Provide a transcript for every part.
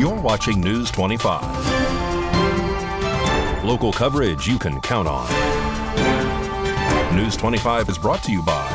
You're watching News 25. Local coverage you can count on. News 25 is brought to you by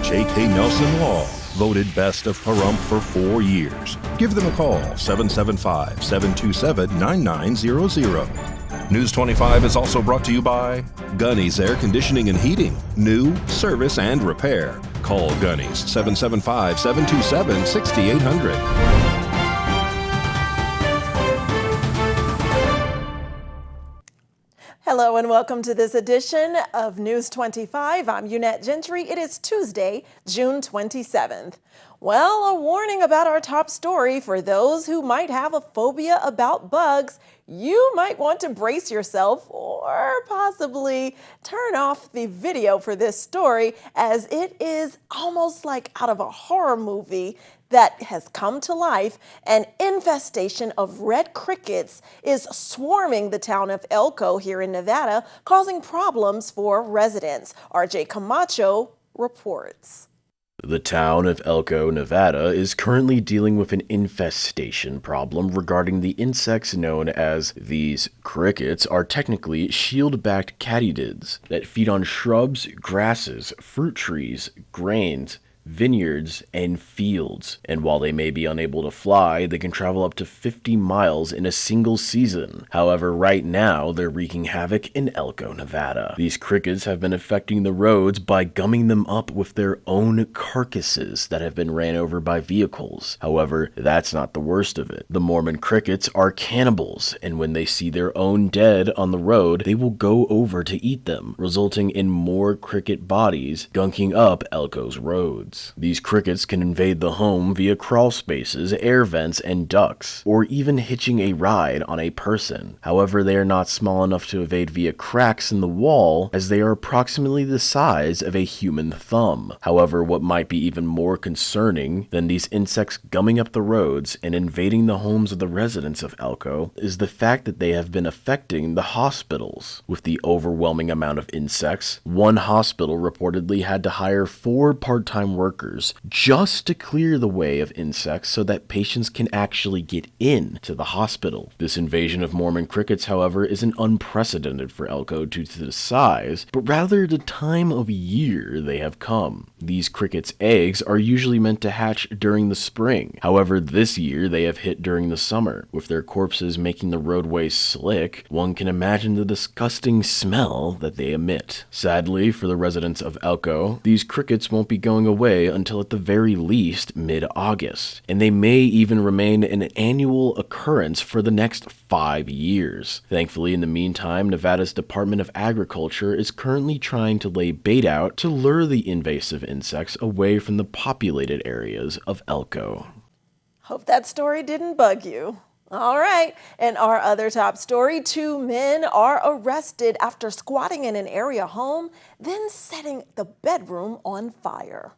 J.K. Nelson Law, voted best of Pahrump for 4 years. Give them a call, 775-727-9900. News 25 is also brought to you by Gunny's Air Conditioning and Heating. New, service, and repair. Call Gunny's, 775-727-6800. Hello and welcome to this edition of News 25. I'm Eunette Gentry. It is Tuesday, June 27th. Well, a warning about our top story for those who might have a phobia about bugs. You might want to brace yourself or possibly turn off the video for this story, as it is almost like out of a horror movie that has come to life. An infestation of red crickets is swarming the town of Elko here in Nevada, causing problems for residents. RJ Camacho reports. The town of Elko, Nevada is currently dealing with an infestation problem regarding the insects known as these crickets are technically shield-backed katydids that feed on shrubs, grasses, fruit trees, grains, vineyards, and fields. And while they may be unable to fly, they can travel up to 50 miles in a single season. However, right now, they're wreaking havoc in Elko, Nevada. These crickets have been affecting the roads by gumming them up with their own carcasses that have been ran over by vehicles. However, that's not the worst of it. The Mormon crickets are cannibals, and when they see their own dead on the road, they will go over to eat them, resulting in more cricket bodies gunking up Elko's roads. These crickets can invade the home via crawl spaces, air vents, and ducts, or even hitching a ride on a person. However, they are not small enough to evade via cracks in the wall, as they are approximately the size of a human thumb. However, what might be even more concerning than these insects gumming up the roads and invading the homes of the residents of Elko is the fact that they have been affecting the hospitals. With the overwhelming amount of insects, one hospital reportedly had to hire 4 part-time workers just to clear the way of insects so that patients can actually get in to the hospital. This invasion of Mormon crickets, however, isn't unprecedented for Elko due to the size, but rather the time of year they have come. These crickets' eggs are usually meant to hatch during the spring. However, this year they have hit during the summer. With their corpses making the roadways slick, one can imagine the disgusting smell that they emit. Sadly, for the residents of Elko, these crickets won't be going away until at the very least mid-August, and they may even remain an annual occurrence for the next 5 years. Thankfully, in the meantime, Nevada's Department of Agriculture is currently trying to lay bait out to lure the invasive insects away from the populated areas of Elko. Hope that story didn't bug you. All right, and our other top story, 2 men are arrested after squatting in an area home, then setting the bedroom on fire.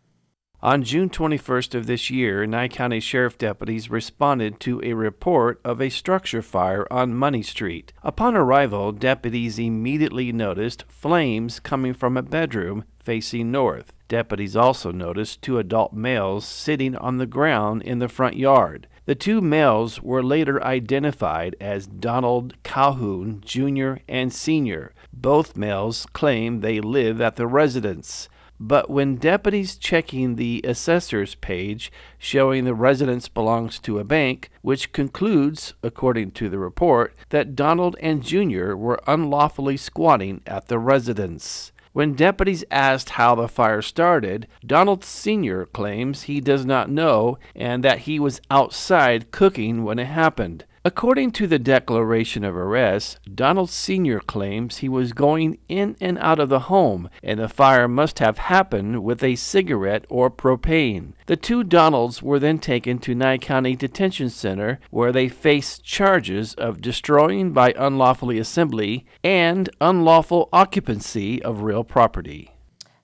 On June 21st of this year, Nye County Sheriff deputies responded to a report of a structure fire on Money Street. Upon arrival, deputies immediately noticed flames coming from a bedroom facing north. Deputies also noticed 2 adult males sitting on the ground in the front yard. The 2 males were later identified as Donald Calhoun, Jr. and Sr. Both males claim they live at the residence. But when deputies checking the assessor's page showing the residence belongs to a bank, which concludes, according to the report, that Donald and Jr. were unlawfully squatting at the residence. When deputies asked how the fire started, Donald Sr. claims he does not know and that he was outside cooking when it happened. According to the declaration of arrest, Donald Sr. claims he was going in and out of the home, and the fire must have happened with a cigarette or propane. The 2 Donalds were then taken to Nye County Detention Center, where they faced charges of destroying by unlawfully assembly and unlawful occupancy of real property.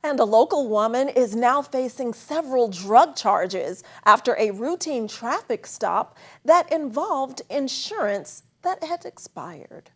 And a local woman is now facing several drug charges after a routine traffic stop that involved insurance that had expired.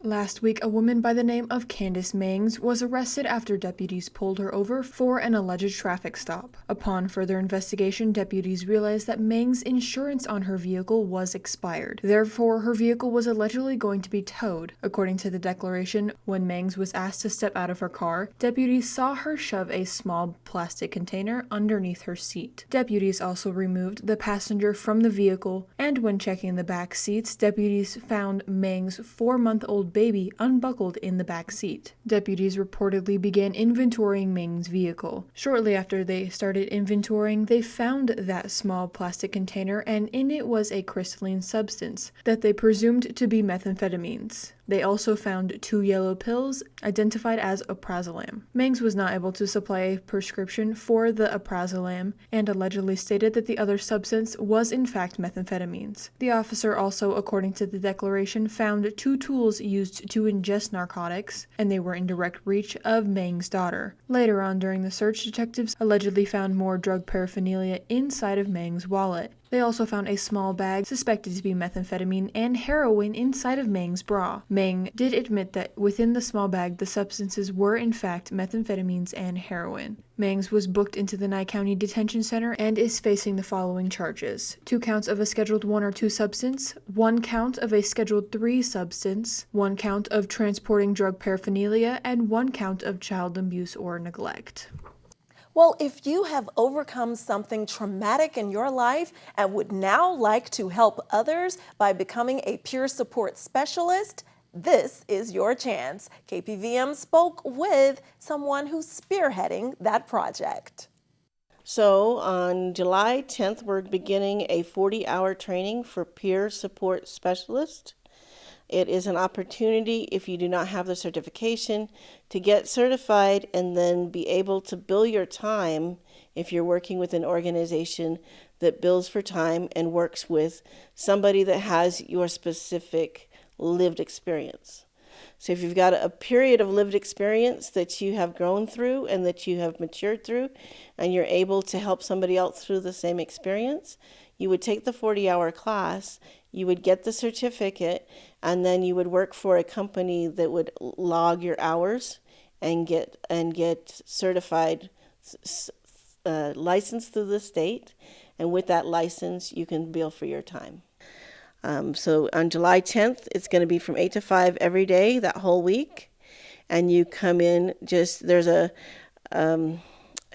Last week, a woman by the name of Candace Mangs was arrested after deputies pulled her over for an alleged traffic stop. Upon further investigation, deputies realized that Mangs' insurance on her vehicle was expired. Therefore, her vehicle was allegedly going to be towed. According to the declaration, when Mangs was asked to step out of her car, deputies saw her shove a small plastic container underneath her seat. Deputies also removed the passenger from the vehicle, and when checking the back seats, deputies found Mangs' 4-month-old baby unbuckled in the back seat. Deputies reportedly began inventorying Ming's vehicle. Shortly after they started inventorying, they found that small plastic container, and in it was a crystalline substance that they presumed to be methamphetamines. They also found 2 yellow pills identified as alprazolam. Mangs was not able to supply a prescription for the alprazolam and allegedly stated that the other substance was in fact methamphetamines. The officer also, according to the declaration, found 2 tools used to ingest narcotics, and they were in direct reach of Mang's daughter. Later on during the search, detectives allegedly found more drug paraphernalia inside of Mang's wallet. They also found a small bag suspected to be methamphetamine and heroin inside of Mang's bra. Mang did admit that within the small bag, the substances were in fact methamphetamines and heroin. Mangs was booked into the Nye County Detention Center and is facing the following charges: 2 counts of a Scheduled 1 or 2 substance, 1 count of a Scheduled 3 substance, 1 count of transporting drug paraphernalia, and 1 count of child abuse or neglect. Well, if you have overcome something traumatic in your life and would now like to help others by becoming a peer support specialist, this is your chance. KPVM spoke with someone who's spearheading that project. So on July 10th, we're beginning a 40-hour training for peer support specialist. It is an opportunity, if you do not have the certification, to get certified and then be able to bill your time if you're working with an organization that bills for time and works with somebody that has your specific lived experience. So if you've got a period of lived experience that you have grown through and that you have matured through, and you're able to help somebody else through the same experience, you would take the 40-hour class, you would get the certificate, and then you would work for a company that would log your hours and get certified, licensed through the state, and with that license, you can bill for your time. So on July 10th, it's going to be from 8 to 5 every day, that whole week, and you come in. There's a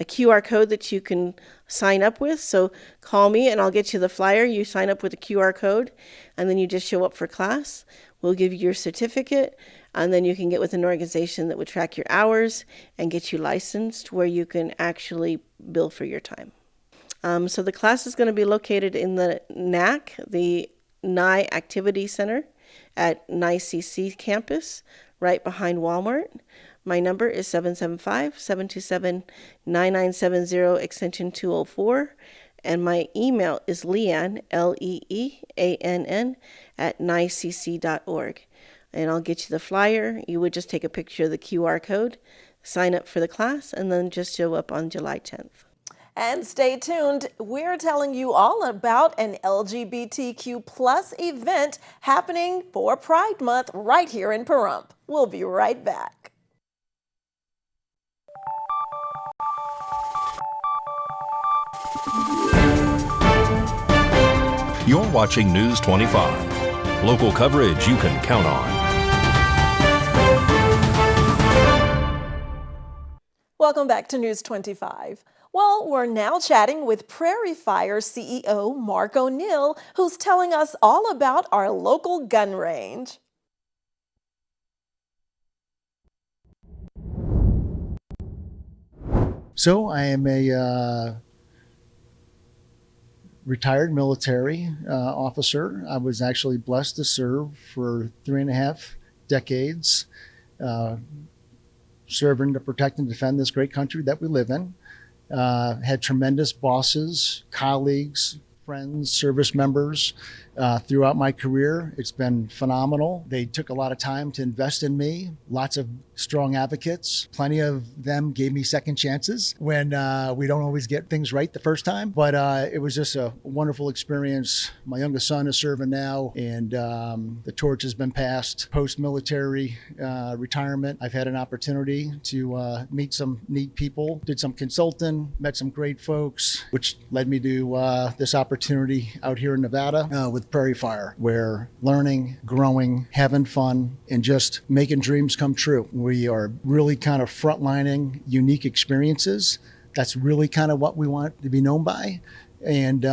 QR code that you can sign up with. So call me and I'll get you the flyer. You sign up with a QR code and then you just show up for class. We'll give you your certificate, and then you can get with an organization that would track your hours and get you licensed where you can actually bill for your time. So the class is going to be located in the NAC, the Nye Activity Center at Nye CC campus, right behind Walmart. My number is 775-727-9970, extension 204. And my email is Leanne, Leeann, at nycc.org. And I'll get you the flyer. You would just take a picture of the QR code, sign up for the class, and then just show up on July 10th. And stay tuned. We're telling you all about an LGBTQ plus event happening for Pride Month right here in Pahrump. We'll be right back. You're watching News 25. Local coverage you can count on. Welcome back to News 25. Well, we're now chatting with Prairie Fire CEO Mark O'Neill, who's telling us all about our local gun range. So I am a retired military officer. I was actually blessed to serve for 3.5 decades, serving to protect and defend this great country that we live in. Had tremendous bosses, colleagues, friends, service members, throughout my career. It's been phenomenal. They took a lot of time to invest in me, lots of strong advocates. Plenty of them gave me second chances when we don't always get things right the first time. But it was just a wonderful experience. My youngest son is serving now, and the torch has been passed. Post-military retirement, I've had an opportunity to meet some neat people, did some consulting, met some great folks, which led me to this opportunity out here in Nevada with Prairie Fire, where learning, growing, having fun, and just making dreams come true. We are really kind of frontlining unique experiences. That's really kind of what we want to be known by. And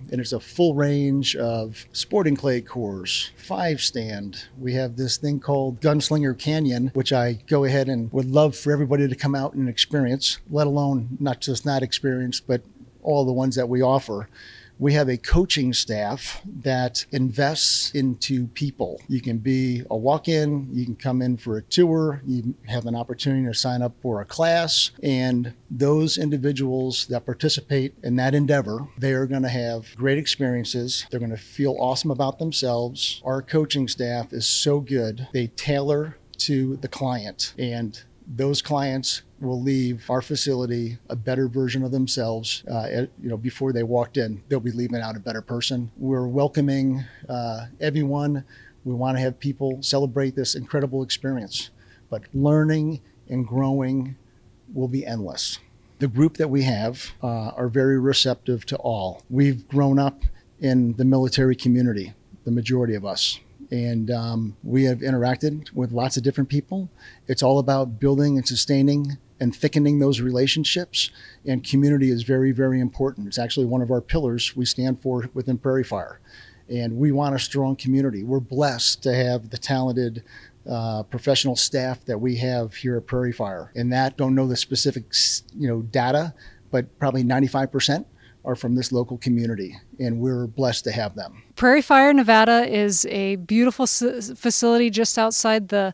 it's a full range of sporting clay cores, 5-stand. We have this thing called Gunslinger Canyon, which I go ahead and would love for everybody to come out and experience, let alone not just not experience, but all the ones that we offer. We have a coaching staff that invests into people. You can be a walk-in, you can come in for a tour, you have an opportunity to sign up for a class, and those individuals that participate in that endeavor, they are going to have great experiences. They're going to feel awesome about themselves. Our coaching staff is so good. They tailor to the client, and those clients will leave our facility a better version of themselves. Before they walked in, they'll be leaving out a better person. We're welcoming everyone. We want to have people celebrate this incredible experience, but learning and growing will be endless. The group that we have are very receptive to all. We've grown up in the military community, the majority of us. And we have interacted with lots of different people. It's all about building and sustaining and thickening those relationships. And community is very, very important. It's actually one of our pillars we stand for within Prairie Fire. And we want a strong community. We're blessed to have the talented professional staff that we have here at Prairie Fire. And that, don't know the specific data, but probably 95% are from this local community, and we're blessed to have them. Prairie Fire Nevada is a beautiful facility just outside the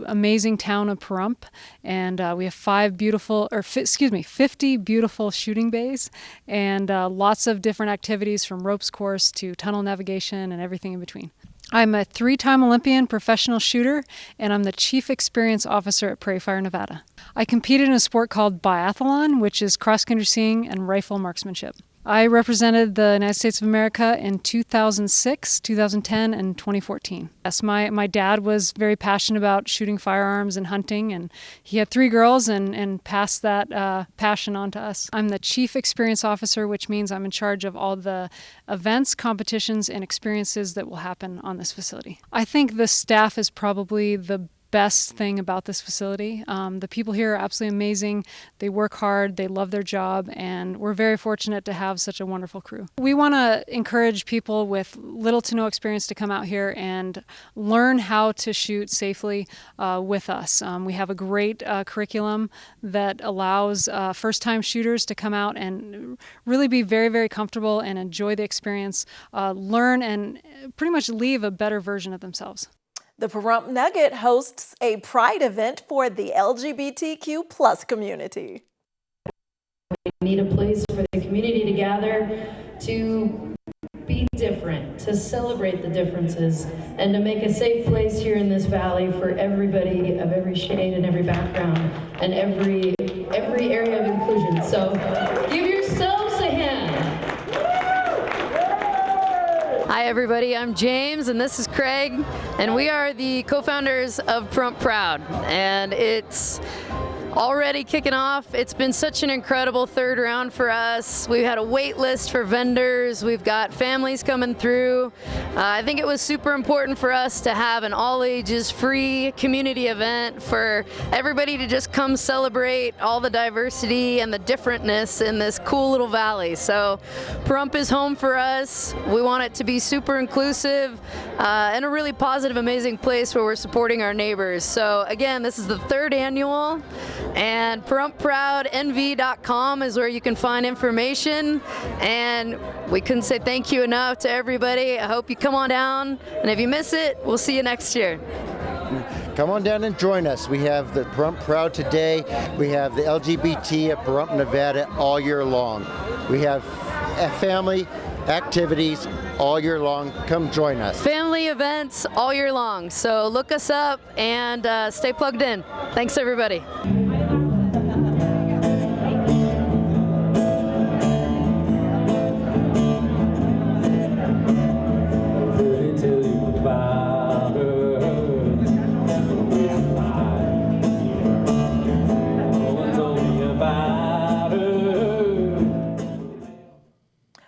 amazing town of Pahrump, and we have 50 beautiful shooting bays, and lots of different activities from ropes course to tunnel navigation and everything in between. I'm a 3-time Olympian professional shooter, and I'm the Chief Experience Officer at Prairie Fire Nevada. I competed in a sport called biathlon, which is cross-country skiing and rifle marksmanship. I represented the United States of America in 2006, 2010, and 2014. Yes, my dad was very passionate about shooting firearms and hunting, and he had 3 girls and passed that passion on to us. I'm the Chief Experience Officer, which means I'm in charge of all the events, competitions, and experiences that will happen on this facility. I think the staff is probably the best thing about this facility. The people here are absolutely amazing. They work hard, they love their job, and we're very fortunate to have such a wonderful crew. We want to encourage people with little to no experience to come out here and learn how to shoot safely with us. We have a great curriculum that allows first-time shooters to come out and really be very, very comfortable and enjoy the experience, learn, and pretty much leave a better version of themselves. The Pahrump Nugget hosts a pride event for the LGBTQ plus community. We need a place for the community to gather, to be different, to celebrate the differences, and to make a safe place here in this valley for everybody of every shade and every background and every area of inclusion. So give yourselves a hand. Hi everybody, I'm James and this is Craig, and we are the co-founders of Pahrump Proud, and it's already kicking off. It's been such an incredible third round for us. We've had a wait list for vendors. We've got families coming through. I think it was super important for us to have an all ages free community event for everybody to just come celebrate all the diversity and the differentness in this cool little valley. So Pahrump is home for us. We want it to be super inclusive and a really positive, amazing place where we're supporting our neighbors. So again, this is the 3rd annual. And PaHrumpProudNV.com is where you can find information, and we couldn't say thank you enough to everybody. I hope you come on down, and if you miss it, we'll see you next year. Come on down and join us. We have the Pahrump Proud today. We have the LGBT at Pahrump, Nevada all year long. We have a family activities all year long. Come join us. Family events all year long. So look us up and stay plugged in. Thanks, everybody.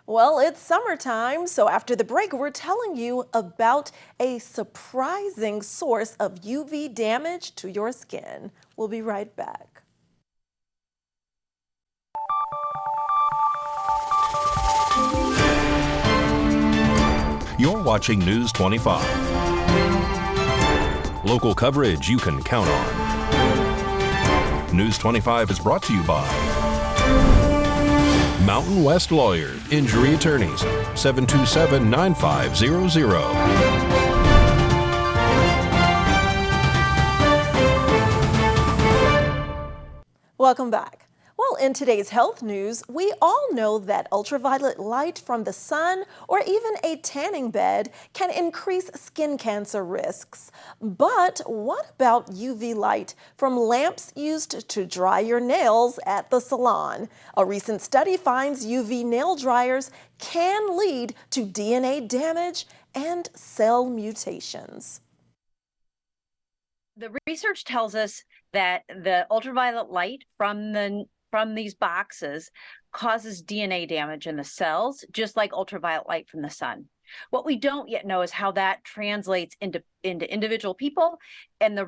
Well, it's summertime, so after the break, we're telling you about a surprising source of UV damage to your skin. We'll be right back. You're watching News 25. Local coverage you can count on. News 25 is brought to you by Mountain West Lawyer, Injury Attorneys, 727-9500. Welcome back. Well, in today's health news, we all know that ultraviolet light from the sun or even a tanning bed can increase skin cancer risks. But what about UV light from lamps used to dry your nails at the salon? A recent study finds UV nail dryers can lead to DNA damage and cell mutations. The research tells us that the ultraviolet light from these boxes causes DNA damage in the cells, just like ultraviolet light from the sun. What we don't yet know is how that translates into individual people and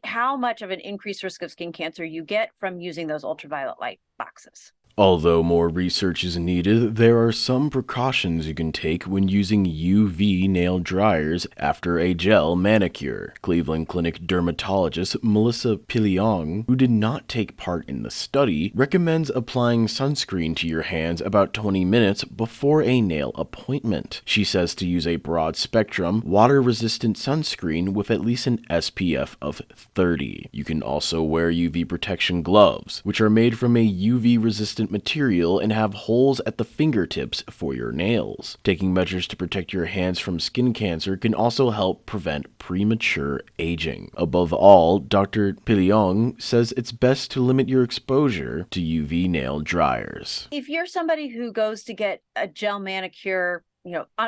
how much of an increased risk of skin cancer you get from using those ultraviolet light boxes. Although more research is needed, there are some precautions you can take when using UV nail dryers after a gel manicure. Cleveland Clinic dermatologist Melissa Piliong, who did not take part in the study, recommends applying sunscreen to your hands about 20 minutes before a nail appointment. She says to use a broad-spectrum, water-resistant sunscreen with at least an SPF of 30. You can also wear UV protection gloves, which are made from a UV-resistant material and have holes at the fingertips for your nails. Taking measures to protect your hands from skin cancer can also help prevent premature aging. Above all, Dr. Piliong says it's best to limit your exposure to UV nail dryers. If you're somebody who goes to get a gel manicure,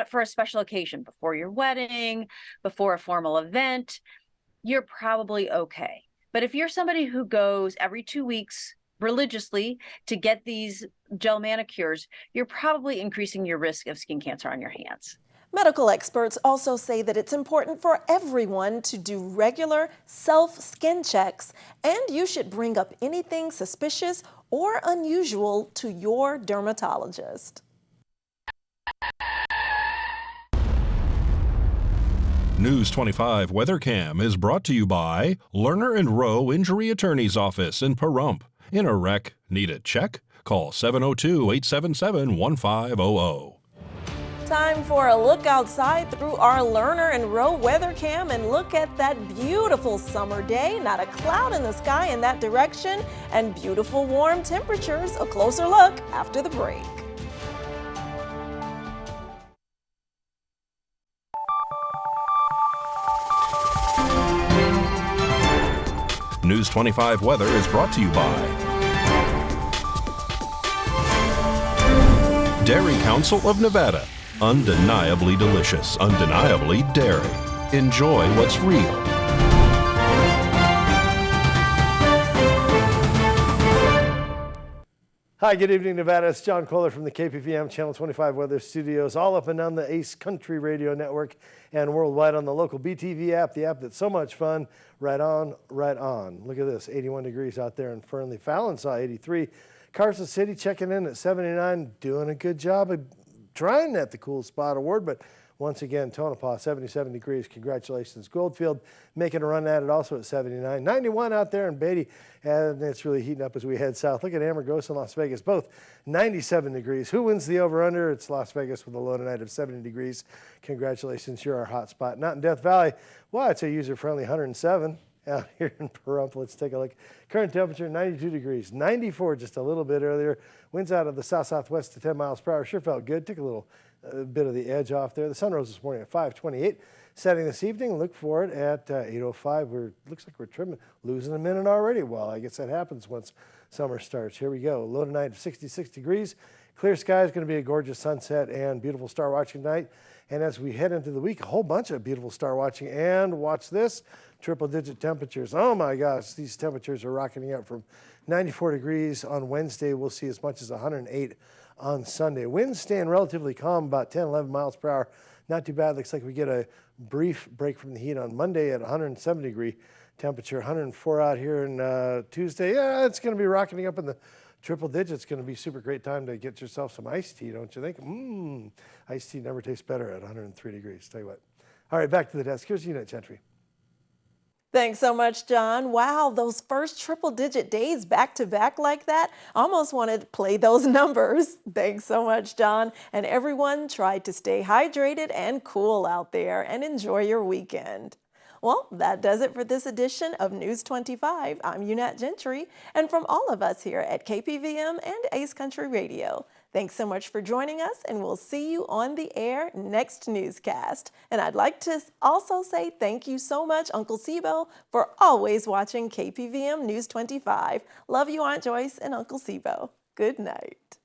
for a special occasion, before your wedding, before a formal event, you're probably okay. But if you're somebody who goes every 2 weeks religiously to get these gel manicures, you're probably increasing your risk of skin cancer on your hands. Medical experts also say that it's important for everyone to do regular self-skin checks, and you should bring up anything suspicious or unusual to your dermatologist. News 25 Weather Cam is brought to you by Lerner and Rowe Injury Attorney's Office in Pahrump. In a wreck, need a check? Call 702-877-1500. Time for a look outside through our Lerner and Rowe weather cam and look at that beautiful summer day. Not a cloud in the sky in that direction and beautiful warm temperatures. A closer look after the break. News 25 weather is brought to you by Dairy Council of Nevada. Undeniably delicious, undeniably dairy. Enjoy what's real. Hi, good evening, Nevada. It's John Kohler from the KPVM Channel 25 Weather Studios, all up and down the Ace Country Radio Network and worldwide on the local BTV app, the app that's so much fun. Right on, right on. Look at this, 81 degrees out there in Fernley. Fallon saw 83. Carson City checking in at 79, doing a good job of trying at the Cool Spot Award, but once again, Tonopah, 77 degrees. Congratulations. Goldfield making a run at it also at 79. 91 out there in Beatty, and it's really heating up as we head south. Look at Amargosa and Las Vegas, both 97 degrees. Who wins the over-under? It's Las Vegas with a low tonight of 70 degrees. Congratulations, you're our hot spot. Not in Death Valley. Well, I'd say user-friendly, 107. out here in Pahrump. Let's take a look. Current temperature 92 degrees, 94 just a little bit earlier. Winds out of the south-southwest to 10 miles per hour. Sure felt good. Took a little bit of the edge off there. The sun rose this morning at 5:28. Setting this evening, look for it at 8:05. Looks like we're losing a minute already. Well, I guess that happens once summer starts. Here we go. Low tonight of 66 degrees. Clear sky is going to be a gorgeous sunset and beautiful star watching night. And as we head into the week, a whole bunch of beautiful star watching. And watch this, triple-digit temperatures. Oh my gosh, these temperatures are rocketing up from 94 degrees on Wednesday. We'll see as much as 108 on Sunday. Winds staying relatively calm, about 10, 11 miles per hour. Not too bad. Looks like we get a brief break from the heat on Monday at 107-degree temperature. 104 out here on Tuesday. Yeah, it's going to be rocketing up in the triple digits. Going to be super great time to get yourself some iced tea, don't you think? Iced tea never tastes better at 103 degrees. Tell you what. All right, back to the desk. Here's Unit Gentry. Thanks so much, John. Wow, those first triple-digit days back-to-back like that, almost wanted to play those numbers. Thanks so much, John. And everyone, try to stay hydrated and cool out there and enjoy your weekend. Well, that does it for this edition of News 25. I'm Unit Gentry, and from all of us here at KPVM and Ace Country Radio, thanks so much for joining us, and we'll see you on the air next newscast. And I'd like to also say thank you so much, Uncle Sibo, for always watching KPVM News 25. Love you, Aunt Joyce and Uncle Sibo. Good night.